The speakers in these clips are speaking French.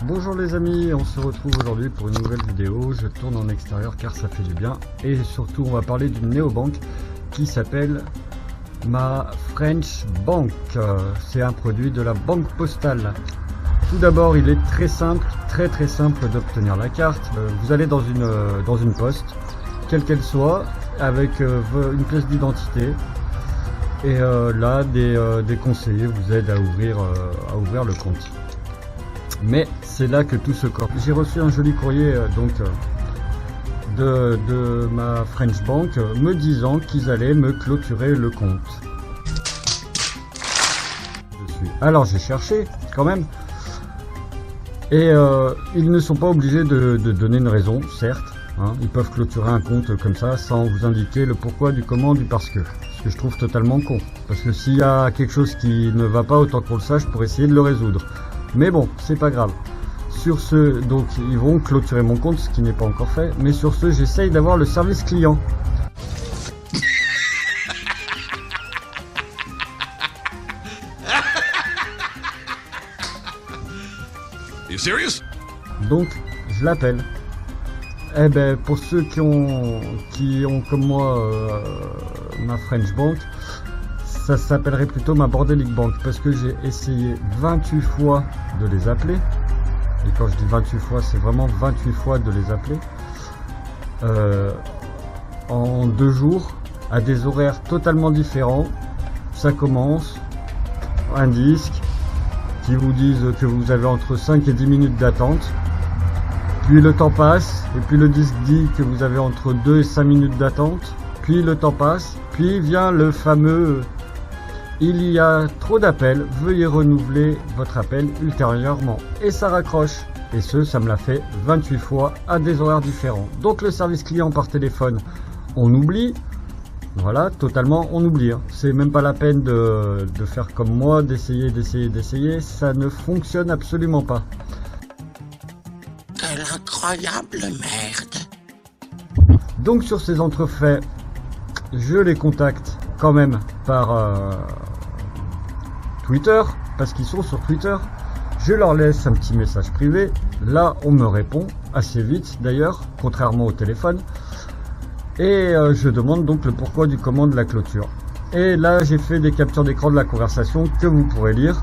Bonjour les amis, on se retrouve aujourd'hui pour une nouvelle vidéo. Je tourne en extérieur car ça fait du bien. Et surtout on va parler d'une néobanque qui s'appelle Ma French Bank. C'est un produit de la banque postale. Tout d'abord il est très simple, très simple d'obtenir la carte. Vous allez dans une poste, quelle qu'elle soit, avec une pièce d'identité. Et là des conseillers vous aident à ouvrir le compte. Mais c'est là que tout se corse. J'ai reçu un joli courrier de ma French Bank me disant qu'ils allaient me clôturer le compte. Alors j'ai cherché quand même. Et ils ne sont pas obligés de donner une raison, certes. Hein, ils peuvent clôturer un compte comme ça sans vous indiquer le pourquoi, du comment, du parce que. Ce que je trouve totalement con. Parce que s'il y a quelque chose qui ne va pas, autant qu'on le sache pour essayer de le résoudre. Mais bon, c'est pas grave. Sur ce, donc ils vont clôturer mon compte, ce qui n'est pas encore fait. Mais sur ce, j'essaye d'avoir le service client. Are you serious? Donc, je l'appelle. Eh ben, pour ceux qui ont comme moi ma French Bank, ça s'appellerait plutôt ma Bordelic Bank, parce que j'ai essayé 28 fois de les appeler. Et quand je dis 28 fois, c'est vraiment 28 fois de les appeler. En 2 jours, à des horaires totalement différents. Ça commence, un disque, qui vous disent que vous avez entre 5 et 10 minutes d'attente. Puis le temps passe, et puis le disque dit que vous avez entre 2 et 5 minutes d'attente. Puis le temps passe, puis vient le fameux « Il y a trop d'appels, veuillez renouveler votre appel ultérieurement ». Et ça raccroche. Et ça me l'a fait 28 fois à des horaires différents. Donc le service client par téléphone, on oublie. Voilà, totalement, on oublie. Hein. C'est même pas la peine de faire comme moi, d'essayer. Ça ne fonctionne absolument pas. Quelle incroyable merde. Donc sur ces entrefaits, je les contacte quand même par Twitter, parce qu'ils sont sur Twitter. Je leur laisse un petit message privé. Là, on me répond assez vite d'ailleurs, contrairement au téléphone. Et je demande donc le pourquoi du comment de la clôture. Et là, j'ai fait des captures d'écran de la conversation que vous pourrez lire.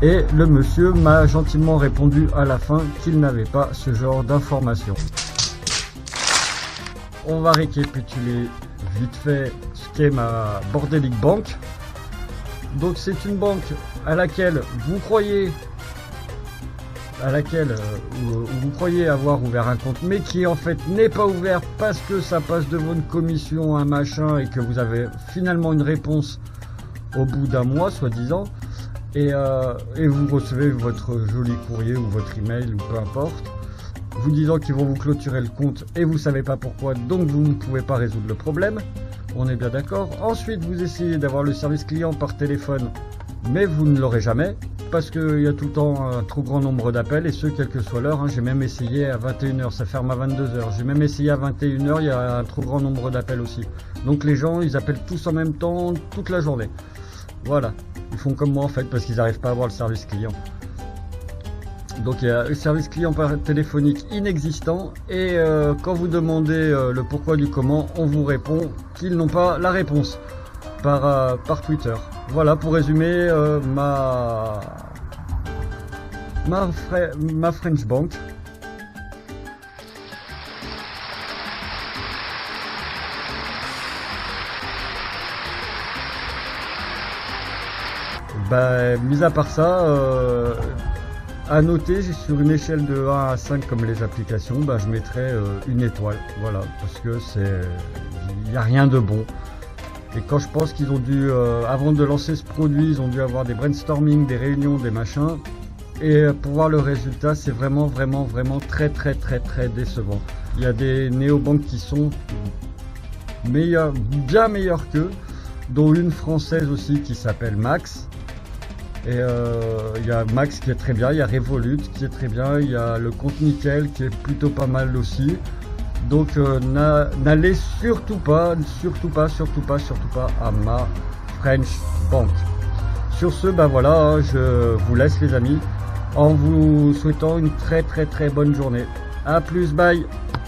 Et le monsieur m'a gentiment répondu à la fin qu'il n'avait pas ce genre d'informations. On va récapituler vite fait ce qu'est ma Bordelic Bank. Donc c'est une banque à laquelle vous croyez avoir ouvert un compte, mais qui en fait n'est pas ouvert parce que ça passe devant une commission, un machin, et que vous avez finalement une réponse au bout d'un mois, soi-disant. Et vous recevez votre joli courrier ou votre email ou peu importe, vous disant qu'ils vont vous clôturer le compte et vous savez pas pourquoi, donc vous ne pouvez pas résoudre le problème. On est bien d'accord. Ensuite, vous essayez d'avoir le service client par téléphone, mais vous ne l'aurez jamais parce qu'il y a tout le temps un trop grand nombre d'appels, et ce quelle que soit l'heure. Hein. J'ai même essayé à 21h, ça ferme à 22h. J'ai même essayé à 21h, il y a un trop grand nombre d'appels aussi. Donc les gens, ils appellent tous en même temps toute la journée. Voilà. Ils font comme moi en fait parce qu'ils n'arrivent pas à avoir le service client. Donc il y a le service client téléphonique inexistant, et quand vous demandez le pourquoi du comment, on vous répond qu'ils n'ont pas la réponse par Twitter. Voilà pour résumer ma French Bank. Mis à part ça, à noter, sur une échelle de 1 à 5 comme les applications, je mettrais une étoile, voilà, parce que il n'y a rien de bon. Et quand je pense qu'ils ont dû, avant de lancer ce produit, ils ont dû avoir des brainstorming, des réunions, des machins, et pour voir le résultat, c'est vraiment très décevant. Il y a des néobanques qui sont meilleures, bien meilleures qu'eux, dont une française aussi qui s'appelle Max. Et il y a Max qui est très bien, il y a Revolut qui est très bien, il y a le compte Nickel qui est plutôt pas mal aussi. Donc n'allez surtout pas à ma French Bank. Sur ce, voilà, je vous laisse les amis. en vous souhaitant une très très très bonne journée. A plus, bye.